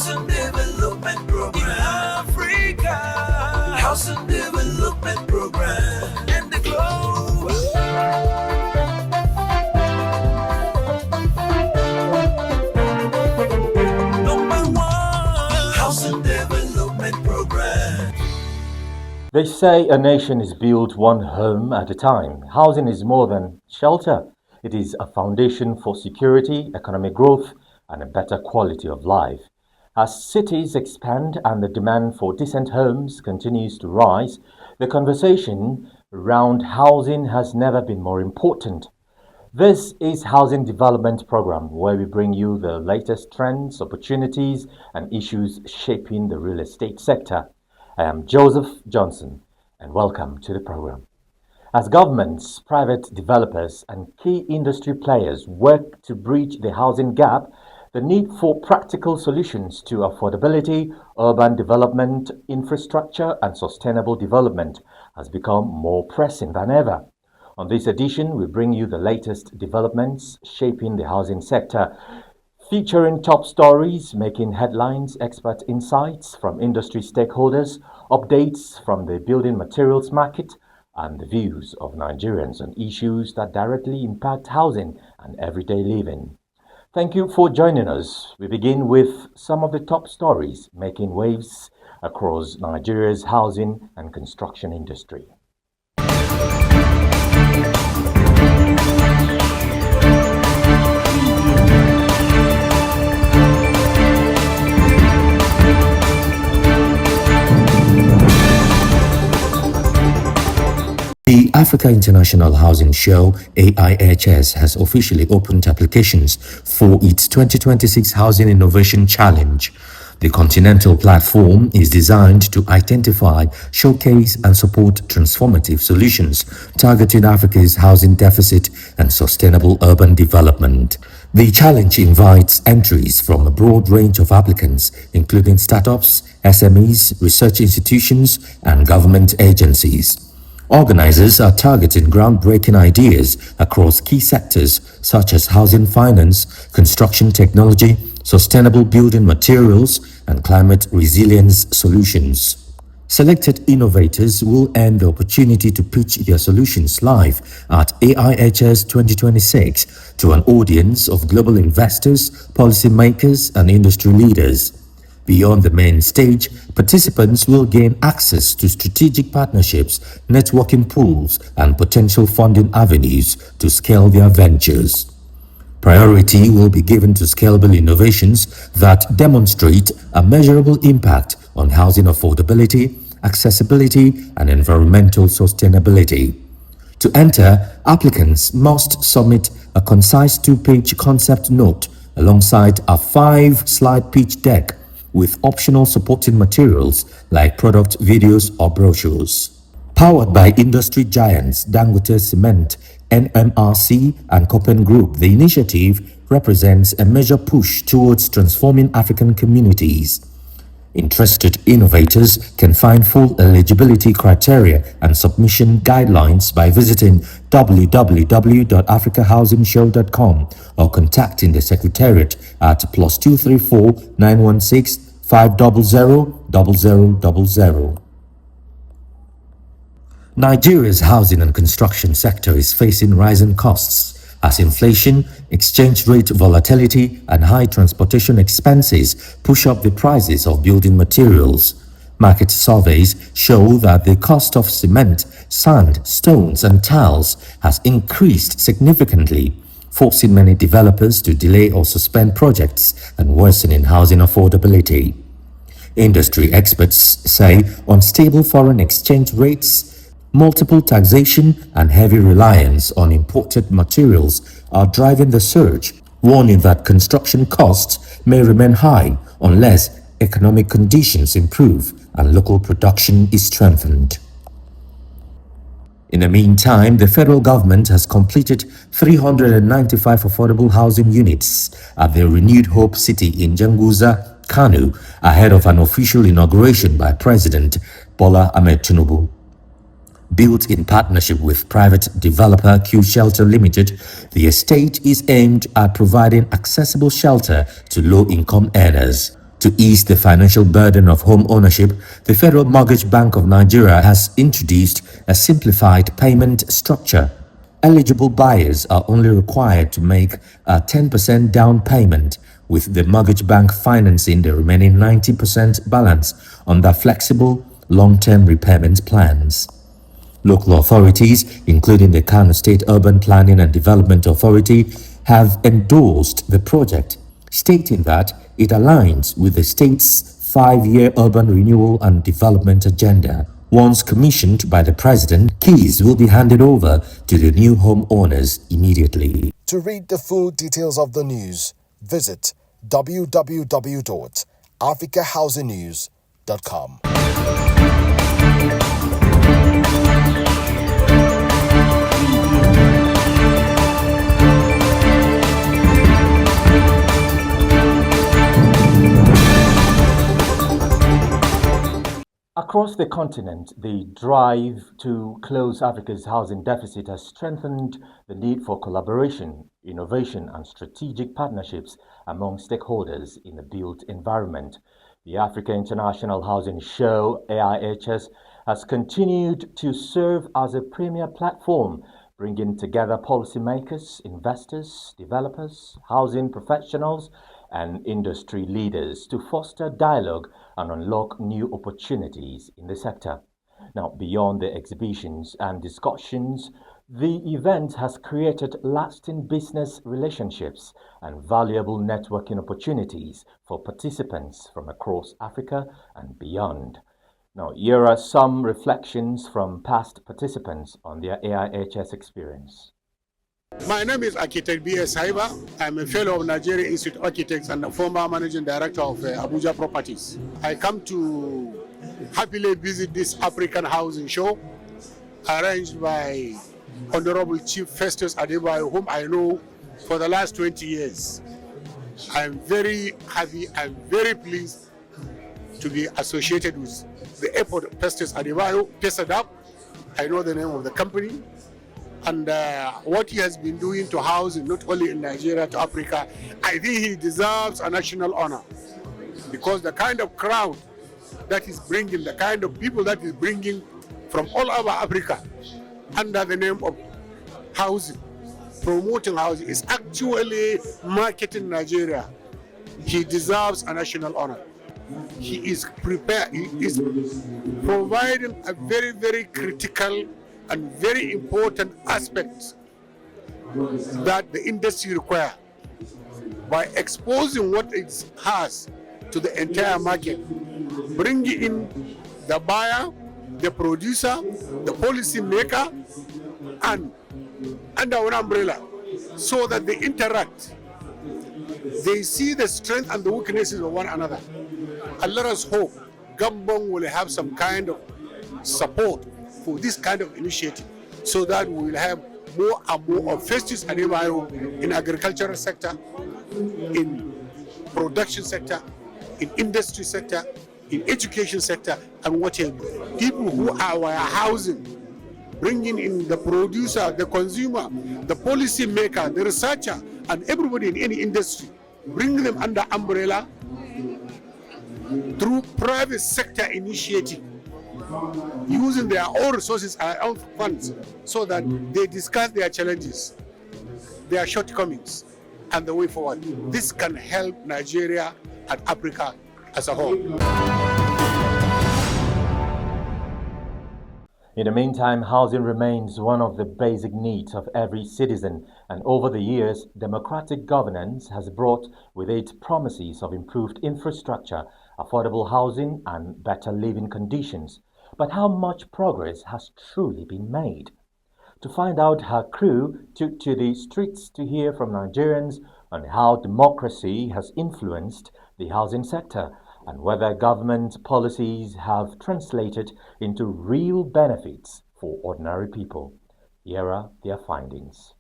Housing Development Program in Africa. Housing Development Program and the globe. Number one, Housing Development Program. They say a nation is built one home at a time. Housing is more than shelter. It is a foundation for security, economic growth, and a better quality of life. As cities expand and the demand for decent homes continues to rise, the conversation around housing has never been more important. This is Housing Development Program, where we bring you the latest trends, opportunities, and issues shaping the real estate sector. I am Joseph Johnson, and welcome to the program. As governments, private developers, and key industry players work to bridge the housing gap, the need for practical solutions to affordability, urban development, infrastructure, and sustainable development has become more pressing than ever. On this edition, we bring you the latest developments shaping the housing sector, featuring top stories making headlines, expert insights from industry stakeholders, updates from the building materials market, and the views of Nigerians on issues that directly impact housing and everyday living. Thank you for joining us. We begin with some of the top stories making waves across Nigeria's housing and construction industry. The Africa International Housing Show AIHS has officially opened applications for its 2026 Housing Innovation Challenge. The continental platform is designed to identify, showcase, and support transformative solutions targeting Africa's housing deficit and sustainable urban development. The challenge invites entries from a broad range of applicants, including startups, SMEs, research institutions, and government agencies. Organizers are targeting groundbreaking ideas across key sectors such as housing finance, construction technology, sustainable building materials, and climate resilience solutions. Selected innovators will earn the opportunity to pitch their solutions live at AIHS 2026 to an audience of global investors, policymakers, and industry leaders. Beyond the main stage, participants will gain access to strategic partnerships, networking pools, and potential funding avenues to scale their ventures. Priority will be given to scalable innovations that demonstrate a measurable impact on housing affordability, accessibility, and environmental sustainability. To enter, applicants must submit a concise 2-page concept note alongside a 5-slide pitch deck with optional supporting materials like product videos or brochures. Powered by industry giants Dangote Cement, NMRC, and Copen Group, the initiative represents a major push towards transforming African communities. Interested innovators can find full eligibility criteria and submission guidelines by visiting www.africahousingshow.com or contacting the Secretariat at +234 916 500 0000. Nigeria's housing and construction sector is facing rising costs as inflation, exchange rate volatility, and high transportation expenses push up the prices of building materials. Market surveys show that the cost of cement, sand, stones, and tiles has increased significantly, forcing many developers to delay or suspend projects and worsening housing affordability. Industry experts say unstable foreign exchange rates, multiple taxation, and heavy reliance on imported materials are driving the surge, warning that construction costs may remain high unless economic conditions improve and local production is strengthened. In the meantime, the federal government has completed 395 affordable housing units at the Renewed Hope City in Janguza, Kano, ahead of an official inauguration by President Bola Ahmed Tinubu. Built in partnership with private developer Q Shelter Limited, the estate is aimed at providing accessible shelter to low-income earners. To ease the financial burden of home ownership, the Federal Mortgage Bank of Nigeria has introduced a simplified payment structure. Eligible buyers are only required to make a 10% down payment, with the mortgage bank financing the remaining 90% balance under flexible, long-term repayment plans. Local authorities, including the Kano State Urban Planning and Development Authority, have endorsed the project, stating that it aligns with the state's 5-year urban renewal and development agenda. Once commissioned by the president, keys will be handed over to the new homeowners immediately. To read the full details of the news, visit www.africahousingnews.com. Across the continent, the drive to close Africa's housing deficit has strengthened the need for collaboration, innovation, and strategic partnerships among stakeholders in the built environment. The Africa International Housing Show AIHS has continued to serve as a premier platform, bringing together policymakers, investors, developers, housing professionals, and industry leaders to foster dialogue and unlock new opportunities in the sector. Now, beyond the exhibitions and discussions, the event has created lasting business relationships and valuable networking opportunities for participants from across Africa and beyond. Now, here are some reflections from past participants on their AIHS experience. My name is Architect B.S. Haiba. I'm a fellow of Nigeria Institute of Architects and a former managing director of Abuja Properties. I come to happily visit this African Housing Show arranged by Honorable Chief Festus Adebayo, whom I know for the last 20 years. I'm very happy, I'm very pleased to be associated with the airport Festus Adebayo, PESADAP. I know the name of the company. And what he has been doing to housing, not only in Nigeria, to Africa, I think he deserves a national honor. Because the kind of crowd that he's bringing, the kind of people that he's bringing from all over Africa under the name of housing, promoting housing, is actually marketing Nigeria. He deserves a national honor. He is prepared, he is providing a very, very critical and very important aspects that the industry requires by exposing what it has to the entire market, bringing in the buyer, the producer, the policy maker, and under one umbrella, so that they interact. They see the strength and the weaknesses of one another. And let us hope Gabon will have some kind of support for this kind of initiative, so that we will have more and more of Festus Adebayo in agricultural sector, in production sector, in industry sector, in education sector, and whatever. People who are housing, bringing in the producer, the consumer, the policy maker, the researcher, and everybody in any industry, bring them under umbrella through private sector initiative, using their own resources and own funds, so that they discuss their challenges, their shortcomings, and the way forward. This can help Nigeria and Africa as a whole. In the meantime, housing remains one of the basic needs of every citizen, and over the years, democratic governance has brought with it promises of improved infrastructure, affordable housing, and better living conditions. But how much progress has truly been made? To find out, her crew took to the streets to hear from Nigerians on how democracy has influenced the housing sector and whether government policies have translated into real benefits for ordinary people. Here are their findings.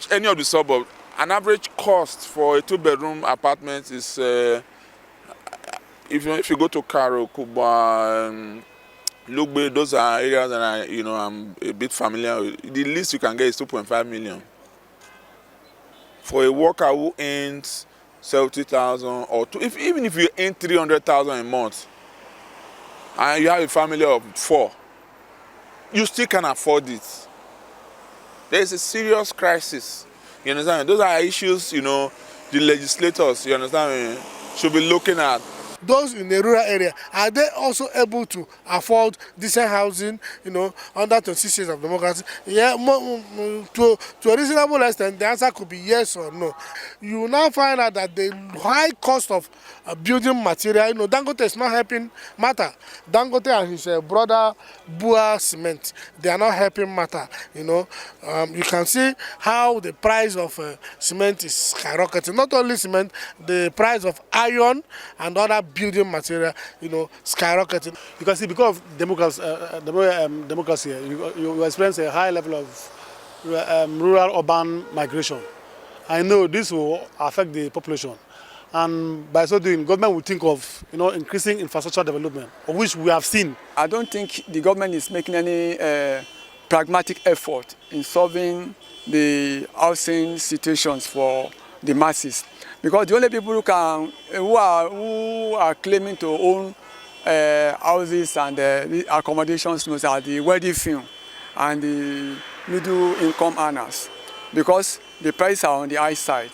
Any of the suburbs, an average cost for a 2-bedroom apartment is, if you go to Karo, Kuba, Lugbe, those are areas that I'm a bit familiar with. The least you can get is 2.5 million. For a worker who earns 70,000 or even if you earn 300,000 a month and you have a family of 4, you still can afford it. There is a serious crisis. You understand? Those are issues, the legislators, you understand, should be looking at. Those in the rural area, are they also able to afford decent housing, under 26 years of democracy? Yeah, to a reasonable extent, the answer could be yes or no. You will now find out that the high cost of building material, Dangote is not helping matter. Dangote and his brother Bua Cement, they are not helping matter. You can see how the price of cement is skyrocketing. Not only cement, the price of iron and other building material, skyrocketing. Because because of democracy, you experience a high level of rural-urban migration. I know this will affect the population, and by so doing, government will think of increasing infrastructure development, of which we have seen. I don't think the government is making any pragmatic effort in solving the housing situations for the masses, because the only people who are claiming to own houses and accommodations are the wealthy few and the middle income earners, because the prices are on the high side.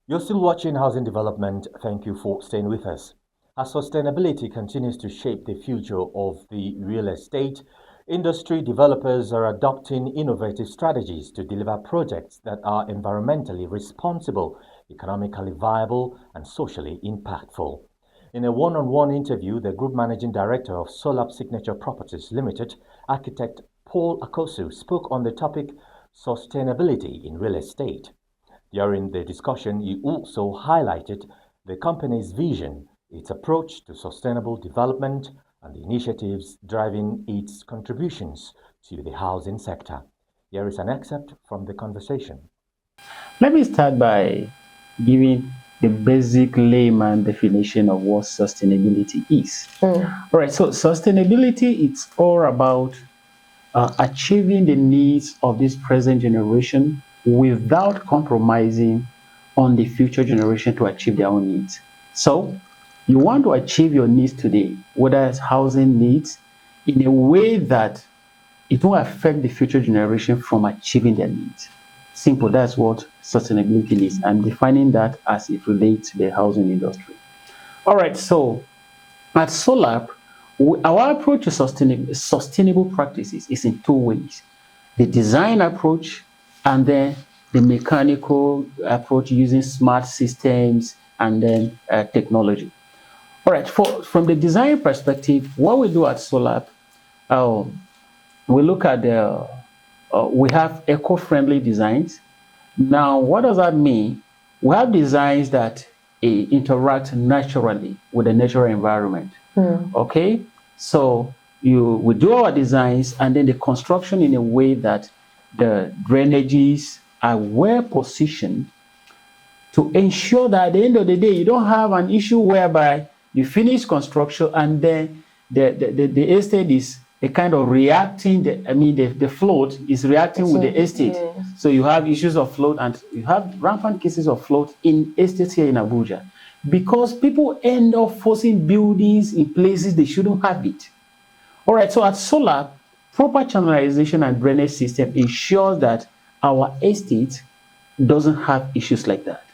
You're still watching Housing Development. Thank you for staying with us. As sustainability continues to shape the future of the real estate, industry developers are adopting innovative strategies to deliver projects that are environmentally responsible, economically viable, and socially impactful. In a one-on-one interview, the Group Managing Director of SOLAP Signature Properties Limited, architect Paul Akosu, spoke on the topic sustainability in real estate. During the discussion, he also highlighted the company's vision, its approach to sustainable development, and the initiatives driving its contributions to the housing sector. Here is an excerpt from the conversation. Let me start by giving the basic layman definition of what sustainability is. All right, so sustainability, it's all about achieving the needs of this present generation without compromising on the future generation to achieve their own needs. So you want to achieve your needs today, whether it's housing needs, in a way that it won't affect the future generation from achieving their needs. Simple, that's what sustainability is. I'm defining that as it relates to the housing industry. All right, so at SOLAP, our approach to sustainable practices is in two ways: the design approach and then the mechanical approach using smart systems and then technology. All right, from the design perspective, what we do at SOLAP, we look at we have eco-friendly designs. Now, what does that mean? We have designs that interact naturally with the natural environment. Okay, so we do our designs and then the construction in a way that the drainages are well positioned to ensure that at the end of the day, you don't have an issue whereby you finish construction and then the estate is a kind of reacting, the float is reacting with the estate. Yes. So you have issues of float, and you have rampant cases of float in estates here in Abuja, because people end up forcing buildings in places they shouldn't have it. All right, so at SOLAP, proper channelization and drainage system ensures that our estate doesn't have issues like that.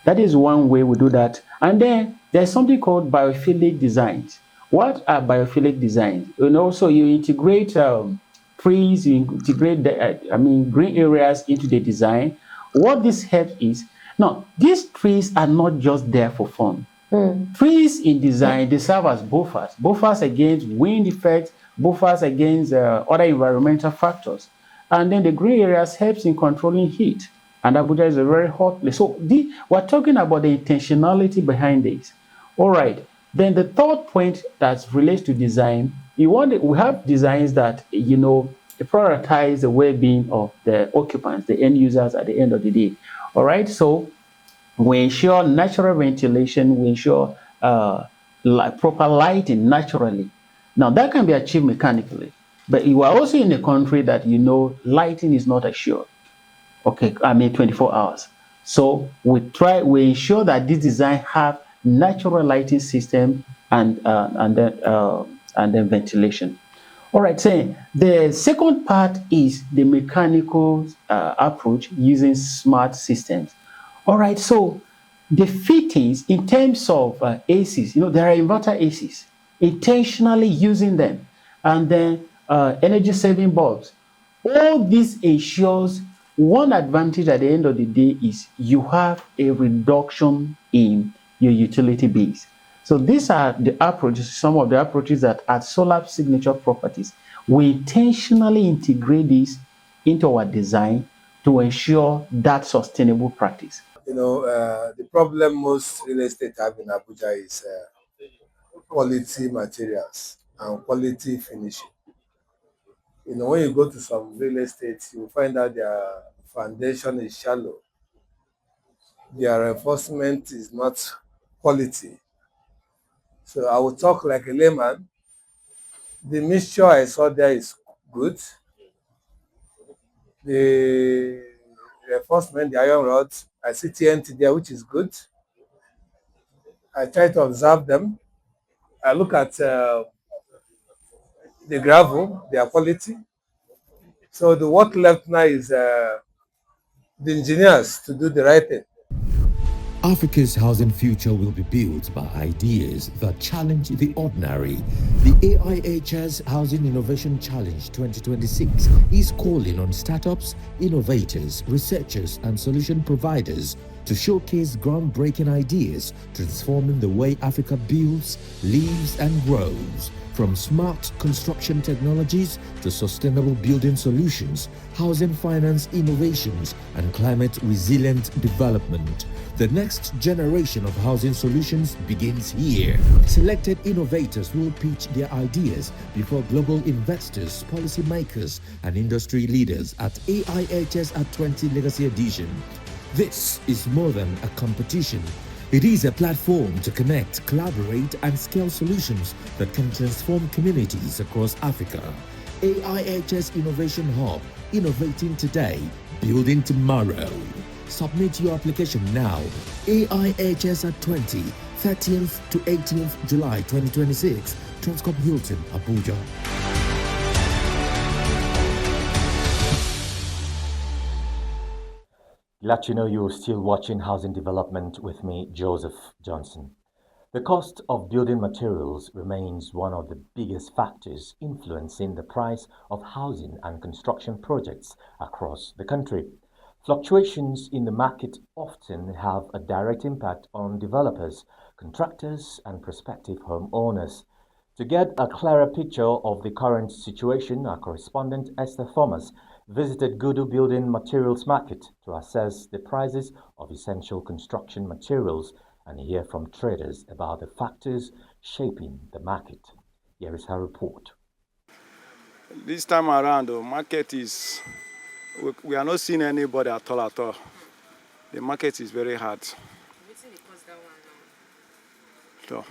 That is one way we do that. And then there's something called biophilic designs. What are biophilic designs? And also you integrate trees, you integrate green areas into the design. What this helps is, now these trees are not just there for fun. Trees in design, they serve as buffers against wind effects, buffers against other environmental factors. And then the green areas helps in controlling heat. And Abuja is a very hot place. So we're talking about the intentionality behind this. All right. Then the third point that relates to design, we have designs that, prioritize the well-being of the occupants, the end users at the end of the day. All right. So we ensure natural ventilation, we ensure proper lighting naturally. Now that can be achieved mechanically, but you are also in a country that lighting is not assured. Okay, I mean 24 hours. So we ensure that this design have natural lighting system and then ventilation. All right, so the second part is the mechanical approach using smart systems. All right, so the fittings in terms of ACs, there are inverter ACs, intentionally using them, and then energy saving bulbs. All this ensures one advantage at the end of the day is you have a reduction in your utility bills. So these are the approaches, some of the approaches that at SOLAP Signature Properties, we intentionally integrate this into our design to ensure that sustainable practice. The problem most real estate have in Abuja is quality materials and quality finishing. When you go to some real estate, you find out their foundation is shallow. Their reinforcement is not quality. So I will talk like a layman. The mixture I saw there is good. The reinforcement, the iron rods, I see TNT there, which is good. I try to observe them. I look at the gravel, their quality. So the work left now is the engineers to do the right thing. Africa's housing future will be built by ideas that challenge the ordinary. The AIHS Housing Innovation Challenge 2026 is calling on startups, innovators, researchers, and solution providers to showcase groundbreaking ideas transforming the way Africa builds, lives, and grows. From smart construction technologies to sustainable building solutions, housing finance innovations, and climate resilient development. The next generation of housing solutions begins here. Selected innovators will pitch their ideas before global investors, policymakers, and industry leaders at AIHS at 20 Legacy Edition. This is more than a competition. It is a platform to connect, collaborate, and scale solutions that can transform communities across Africa. AIHS Innovation Hub, innovating today, building tomorrow. Submit your application now. AIHS at 20, 30th to 18th July 2026, Transcorp Hilton, Abuja. Let you know you're still watching Housing Development with me, Joseph Johnson. The cost of building materials remains one of the biggest factors influencing the price of housing and construction projects across the country. Fluctuations in the market often have a direct impact on developers, contractors, and prospective homeowners. To get a clearer picture of the current situation, our correspondent Esther Thomas visited Gudu Building Materials Market to assess the prices of essential construction materials and hear from traders about the factors shaping the market. Here is her report. This time around, the market is, we are not seeing anybody at all. The market is very hard. So,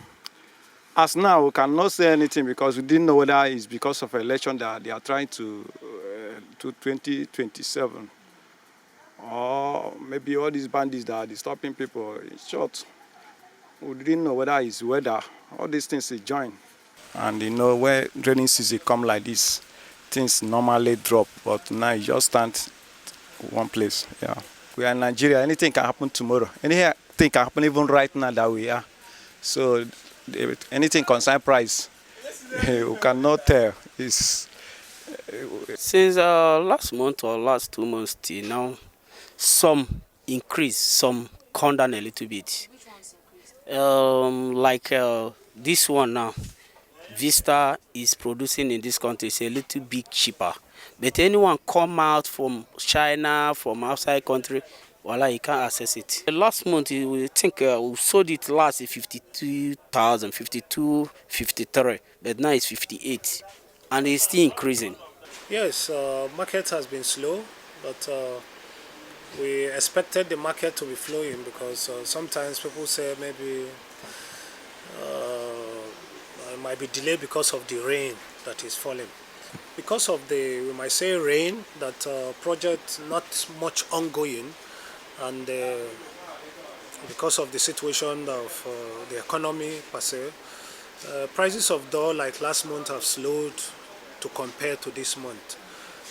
as now, we cannot say anything because we didn't know whether it's because of election that they are trying to 2027, or maybe all these bandits that are disturbing people. In short, we didn't know whether it's weather. All these things is join, and where raining season come like this, things normally drop, but now you just stand one place. Yeah, we are in Nigeria. Anything can happen tomorrow. Anything can happen even right now that we are. So anything concern price, we cannot tell. Since last month or last 2 months till now, some increase, some come down a little bit. Which ones increase? Like this one now, Vista is producing in this country is a little bit cheaper. But anyone come out from China, from outside country, voila, you can't access it. Last month, we think we sold it last at 52,000, 52, 53, but now it's 58, and it's still increasing. Yes, market has been slow, but we expected the market to be flowing because sometimes people say maybe It might be delayed because of the rain that is falling. Because of the, we might say, rain, that project not much ongoing, and because of the situation of the economy per se, prices of door like last month have slowed to compare to this month,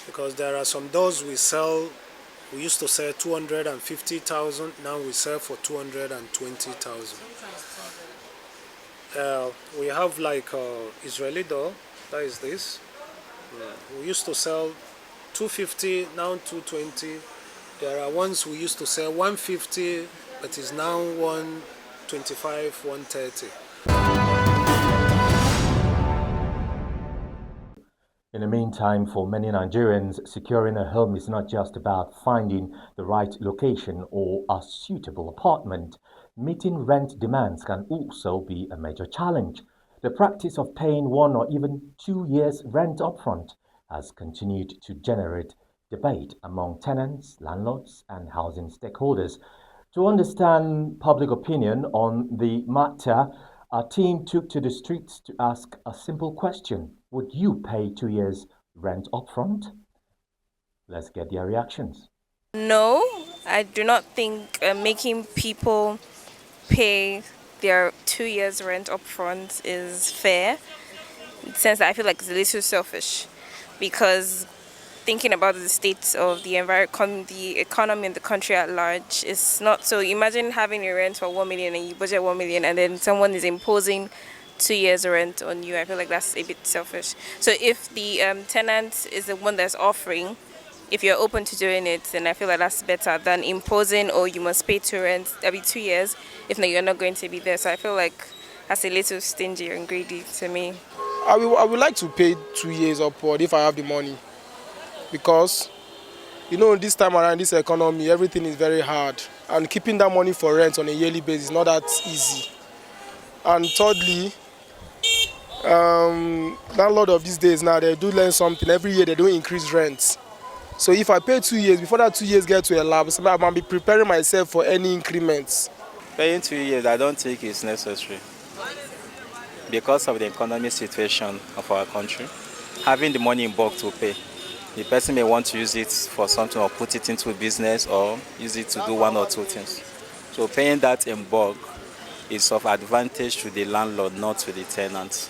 because there are some doors we used to sell 250,000, now we sell for 220,000. We have like Israeli door, that is this. We used to sell 250, now 220. There are ones we used to sell 150, but is now 125, 130. In the meantime, for many Nigerians, securing a home is not just about finding the right location or a suitable apartment. Meeting rent demands can also be a major challenge. The practice of paying 1 or even 2 years rent upfront has continued to generate debate among tenants, landlords, and housing stakeholders. To understand public opinion on the matter, our team took to the streets to ask a simple question. Would you pay 2 years rent upfront? Let's get their reactions. No, I do not think making people pay their 2 years rent upfront is fair. In the sense that I feel like it's a little selfish, because thinking about the state of the the economy in the country at large is not so. Imagine having a rent for 1 million and you budget 1 million, and then someone is imposing 2 years rent on you. I feel like that's a bit selfish. So if the tenant is the one that's offering, if you're open to doing it, then I feel like that's better than imposing, or you must pay 2 years, if not, you're not going to be there. So I feel like that's a little stingy and greedy to me. I would like to pay 2 years upward if I have the money, because this time around, this economy, everything is very hard, and keeping that money for rent on a yearly basis is not that easy. And thirdly, landlord of these days now, they do learn something. Every year they do increase rents. So if I pay 2 years, before that 2 years get to elapse, I might be preparing myself for any increments. Paying 2 years, I don't think is necessary. Because of the economic situation of our country, having the money in bulk to pay, the person may want to use it for something or put it into a business or use it to do 1 or 2 things. So paying that in bulk is of advantage to the landlord, not to the tenant.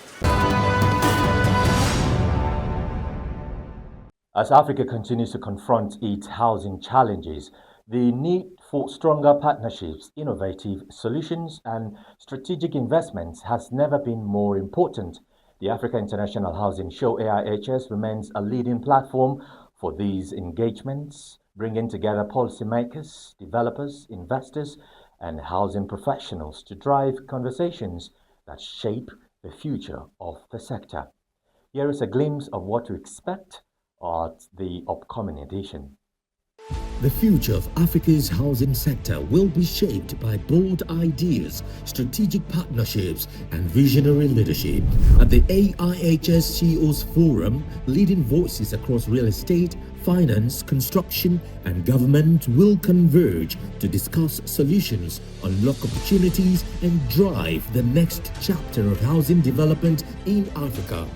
As Africa continues to confront its housing challenges, the need for stronger partnerships, innovative solutions, and strategic investments has never been more important. The Africa International Housing Show AIHS remains a leading platform for these engagements, bringing together policymakers, developers, investors, and housing professionals to drive conversations that shape the future of the sector. Here is a glimpse of what to expect at the upcoming edition. The future of Africa's housing sector will be shaped by bold ideas, strategic partnerships, and visionary leadership. At the AIHS CEOs Forum, leading voices across real estate, finance, construction, and government will converge to discuss solutions, unlock opportunities, and drive the next chapter of housing development in Africa.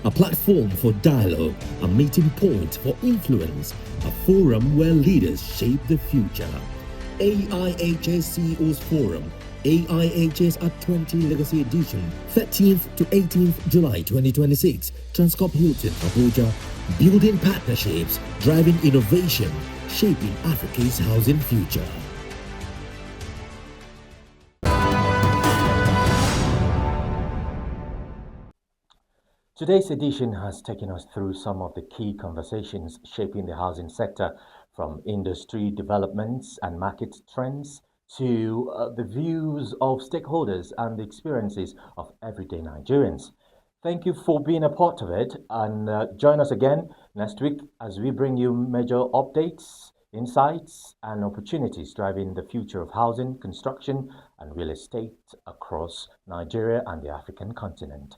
A platform for dialogue, a meeting point for influence, a forum where leaders shape the future. AIHS CEOs Forum, AIHS at 20 Legacy Edition, 13th to 18th July 2026, Transcorp Hilton, Abuja. Building partnerships, driving innovation, shaping Africa's housing future. Today's edition has taken us through some of the key conversations shaping the housing sector, from industry developments and market trends to the views of stakeholders and the experiences of everyday Nigerians. Thank you for being a part of it, and join us again next week as we bring you major updates, insights, and opportunities driving the future of housing, construction, and real estate across Nigeria and the African continent.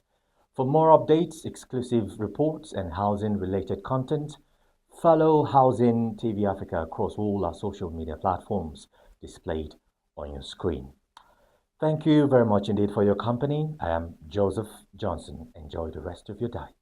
For more updates, exclusive reports, and housing-related content, follow Housing TV Africa across all our social media platforms displayed on your screen. Thank you very much indeed for your company. I am Joseph Johnson. Enjoy the rest of your day.